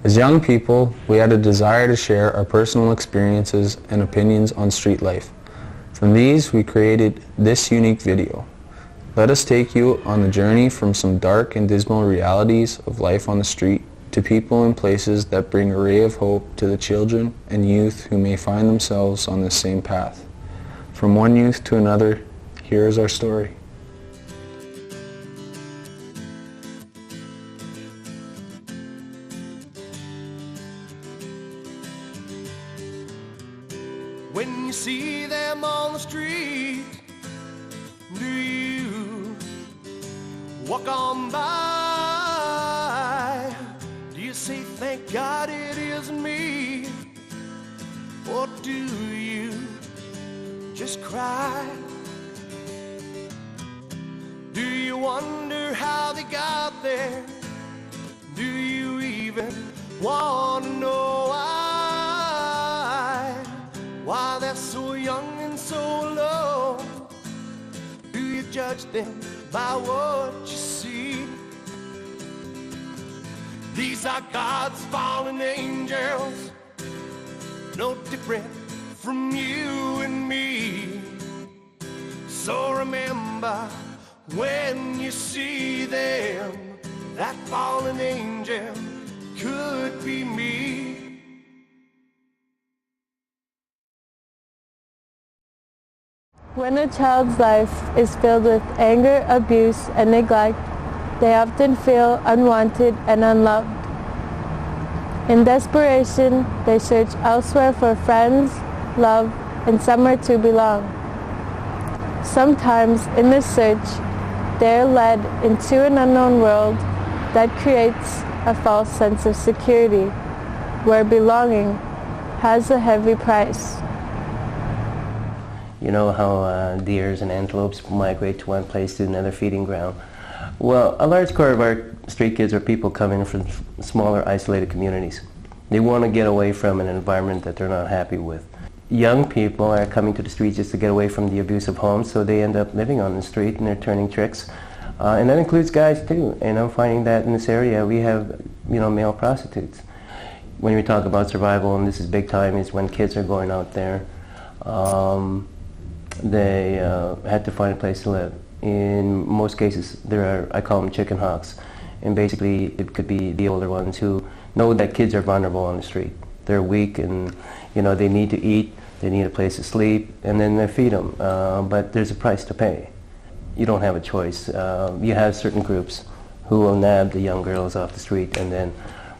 As young people, we had a desire to share our personal experiences and opinions on street life. From these, we created this unique video. Let us take you on the journey from some dark and dismal realities of life on the street to people and places that bring a ray of hope to the children and youth who may find themselves on this same path. From one youth to another, here is our story. When you see them on the street, do you walk on by? Do you say, thank God it isn't me? Or do you just cry? Do you wonder how they got there? Do you even want to know why they're so young and so low? Do you judge them by what you see? These are God's fallen angels, no different from you and me. So remember, when you see them, that fallen angel could be me. When a child's life is filled with anger, abuse, and neglect, they often feel unwanted and unloved. In desperation, they search elsewhere for friends, love, and somewhere to belong. Sometimes, in this search, they are led into an unknown world that creates a false sense of security, where belonging has a heavy price. You know how deers and antelopes migrate to one place to another feeding ground? Well, a large core of our street kids are people coming from smaller, isolated communities. They want to get away from an environment that they're not happy with. Young people are coming to the streets just to get away from the abusive homes, so they end up living on the street and they're turning tricks. And that includes guys too. And I'm finding that in this area we have, male prostitutes. When we talk about survival, and this is big time, is when kids are going out there. They had to find a place to live. In most cases, there are, I call them chicken hawks. And basically, it could be the older ones who know that kids are vulnerable on the street. They're weak and, they need to eat, they need a place to sleep, and then they feed them. But there's a price to pay. You don't have a choice. You have certain groups who will nab the young girls off the street, and then,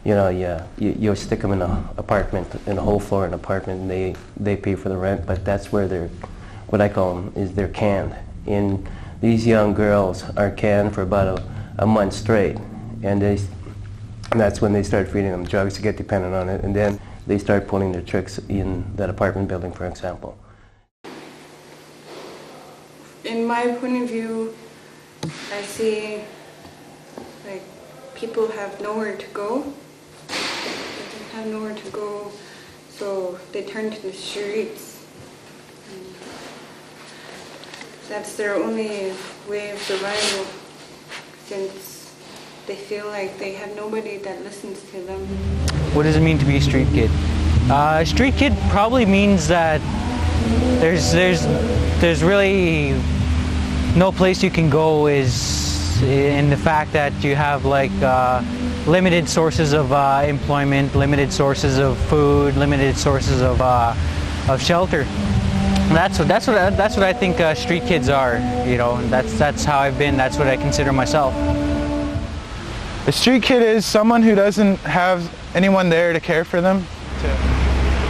you stick them in an apartment, in a whole floor in an apartment, and they pay for the rent, but that's where they're, what I call them, is they're canned. And these young girls are canned for about a month straight, and that's when they start feeding them drugs to get dependent on it, and then they start pulling their tricks in that apartment building, for example. In my point of view, I see like people have nowhere to go. They have nowhere to go, so they turn to the streets. That's their only way of survival, since they feel like they have nobody that listens to them. What does it mean to be a street kid? A street kid probably means that there's really no place you can go, is in the fact that you have like limited sources of employment, limited sources of food, limited sources of shelter. That's what I think street kids are. That's how I've been. That's what I consider myself. A street kid is someone who doesn't have anyone there to care for them,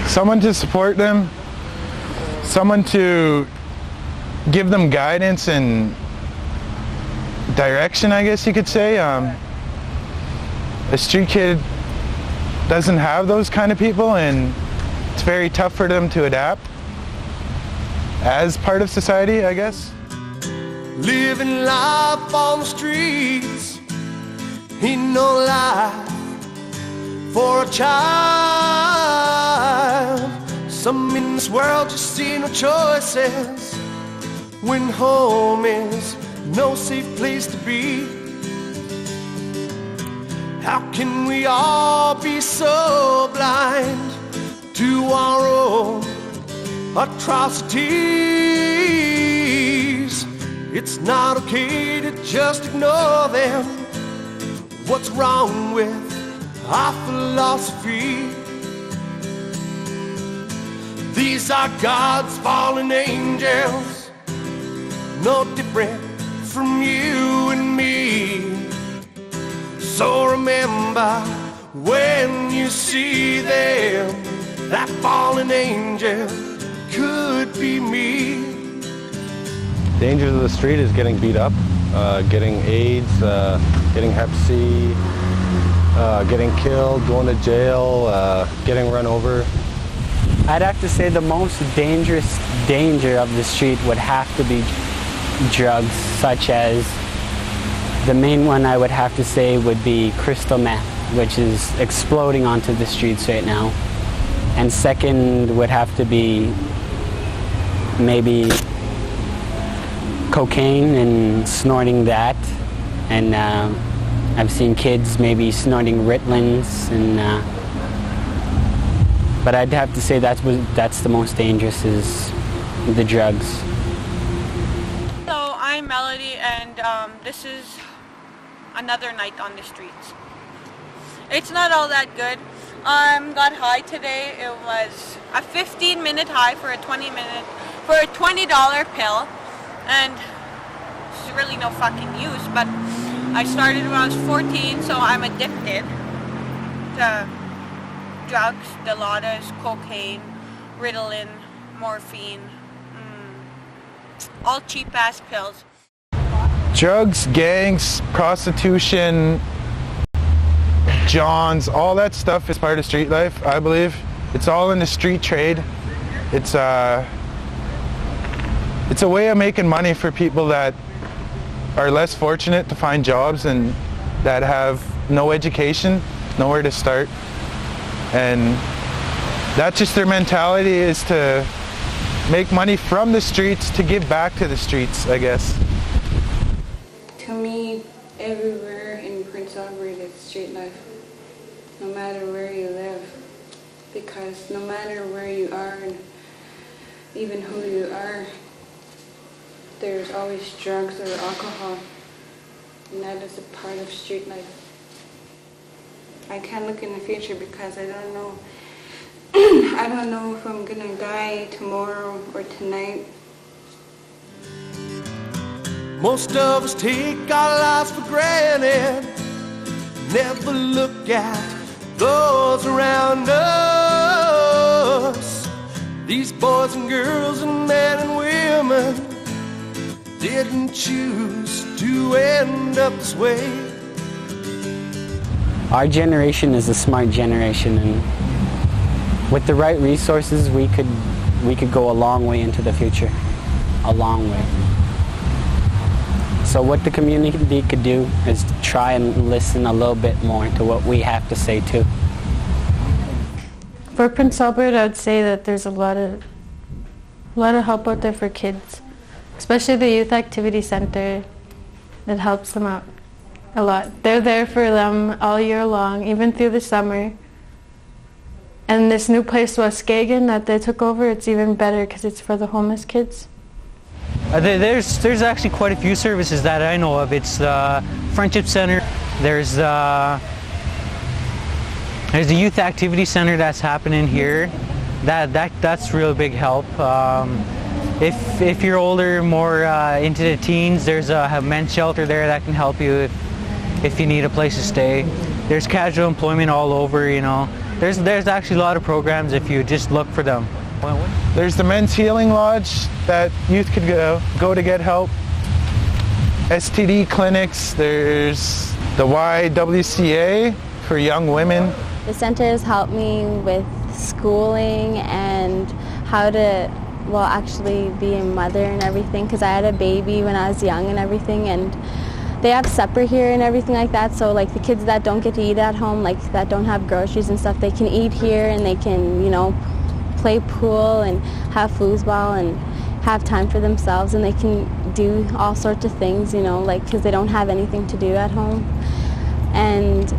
someone to support them, someone to give them guidance and direction, I guess you could say. A street kid doesn't have those kind of people, and it's very tough for them to adapt as part of society, I guess. Living life on the streets ain't no life for a child. Some in this world just see no choices when home is no safe place to be? How can we all be so blind to our own atrocities? It's not okay to just ignore them. What's wrong with our philosophy? These are God's fallen angels, no different from you and me. So remember when you see them, that fallen angel could be me. Dangers of the street is getting beat up, getting AIDS, getting Hep C, getting killed, going to jail, getting run over. I'd have to say the most dangerous danger of the street would have to be drugs, such as the main one I would have to say would be crystal meth, which is exploding onto the streets right now. And second would have to be maybe cocaine and snorting that. And I've seen kids maybe snorting Ritalins, and but I'd have to say that's the most dangerous, is the drugs. Hello, I'm Melody, and this is another night on the streets. It's not all that good. Got high today. It was a 15-minute high for a $20 pill, and it's really no fucking use. But I started when I was 14, so I'm addicted to drugs, Dilaudid, cocaine, Ritalin, morphine, all cheap-ass pills. Drugs, gangs, prostitution, Johns, all that stuff is part of street life, I believe. It's all in the street trade. It's a way of making money for people that are less fortunate to find jobs and that have no education, nowhere to start. And that's just their mentality, is to make money from the streets to give back to the streets, I guess. To me, everywhere in Prince Albert is street life, no matter where you live. Because no matter where you are and even who you are, there's always drugs or alcohol, and that is a part of street life. I can't look in the future because I don't know. I don't know if I'm gonna die tomorrow or tonight. Most of us take our lives for granted, never look at those around us. These boys and girls and men and women didn't choose to end up this way. Our generation is a smart generation, and with the right resources, we could go a long way into the future, a long way. So what the community could do is try and listen a little bit more to what we have to say too. For Prince Albert, I would say that there's a lot of help out there for kids, especially the Youth Activity Center. It helps them out a lot. They're there for them all year long, even through the summer. And this new place, Waskagan, that they took over, it's even better because it's for the homeless kids. There's actually quite a few services that I know of. It's the Friendship Center. There's the Youth Activity Center that's happening here. That's real big help. If you're older, more into the teens, there's a men's shelter there that can help you if you need a place to stay. There's casual employment all over, you know. There's actually a lot of programs if you just look for them. There's the Men's Healing Lodge that youth could go to get help. STD clinics. There's the YWCA for young women. The center has helped me with schooling and how to, well, actually be a mother and everything, because I had a baby when I was young and everything, and they have supper here and everything like that, so like the kids that don't get to eat at home, like that don't have groceries and stuff, they can eat here and they can, you know, play pool and have foosball, and have time for themselves and they can do all sorts of things, you know, like because they don't have anything to do at home. And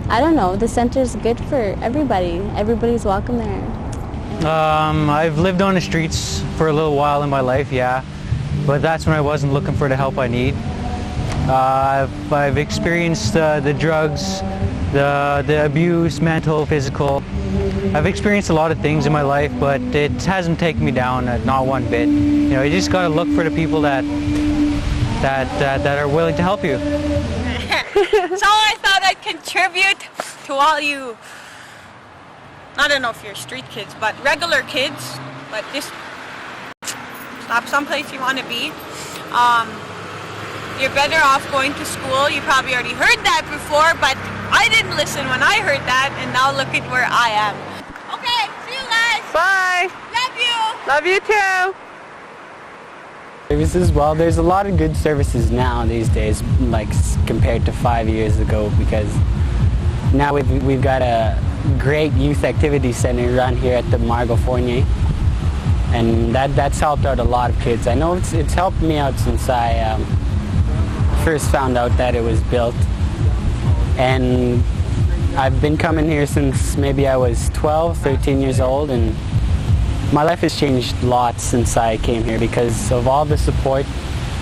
I don't know, the center is good for everybody. Everybody's welcome there. I've lived on the streets for a little while in my life, yeah, but that's when I wasn't looking for the help I need. I've experienced the drugs, the abuse, mental, physical. I've experienced a lot of things in my life, but it hasn't taken me down, not one bit. You know, you just got to look for the people that are willing to help you. So I thought I'd contribute to all you, I don't know if you're street kids, but regular kids, but just stop someplace you want to be. You're better off going to school. You probably already heard that before, but I didn't listen when I heard that, and now look at where I am. Okay, see you guys. Bye. Love you. Love you too. Services, well, there's a lot of good services now these days, like compared to 5 years ago, because now we've got a great youth activity center run here at the Margot Fournier, and that's helped out a lot of kids. I know it's helped me out since I first found out that it was built, and I've been coming here since maybe I was 12, 13 years old, and my life has changed lots since I came here because of all the support,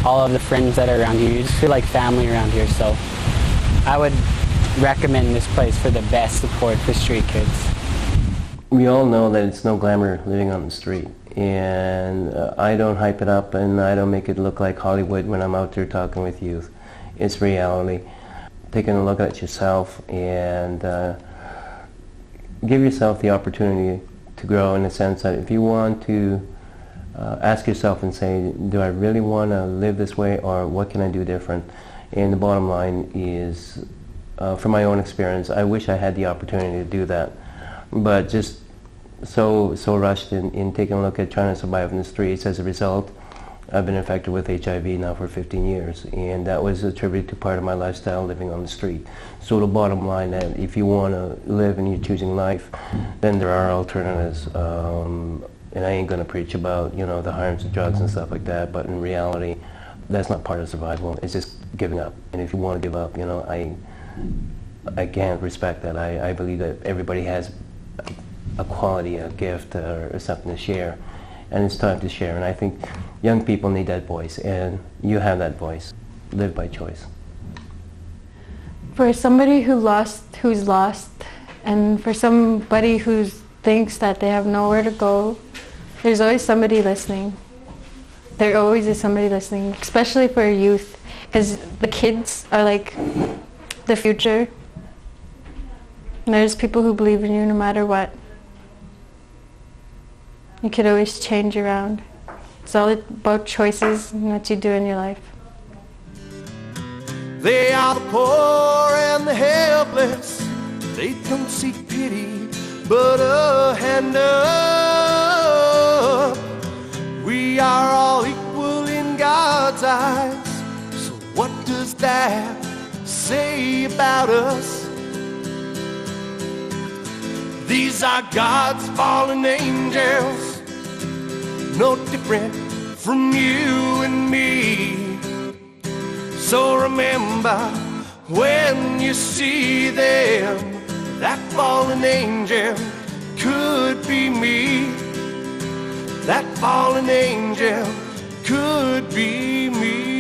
all of the friends that are around here. You just feel like family around here, so I would recommend this place for the best support for street kids. We all know that it's no glamour living on the street, and I don't hype it up and I don't make it look like Hollywood when I'm out there talking with youth. It's reality. Taking a look at yourself and give yourself the opportunity to grow, in the sense that if you want to ask yourself and say, do I really want to live this way, or what can I do different? And the bottom line is, from my own experience, I wish I had the opportunity to do that, but just so rushed in taking a look at trying to survive in the streets. As a result, I've been infected with HIV now for 15 years, and that was attributed to part of my lifestyle living on the street. So the bottom line, that if you want to live and you're choosing life, then there are alternatives. And I ain't going to preach about, you know, the harms of drugs and stuff like that, but in reality, that's not part of survival. It's just giving up. And if you want to give up, you know, I can't respect that. I believe that everybody has a quality, a gift, or something to share, and it's time to share. And I think young people need that voice, and you have that voice. Live by choice. For somebody who's lost, and for somebody who thinks that they have nowhere to go, there's always somebody listening. There always is somebody listening, especially for youth, because the kids are like the future. And there's people who believe in you no matter what. You could always change around. It's all about choices and what you do in your life. They are the poor and the helpless. They don't seek pity, but a hand up. We are all equal in God's eyes. So what does that say about us? These are God's fallen angels, no different from you and me. So remember, when you see them, that fallen angel could be me. That fallen angel could be me.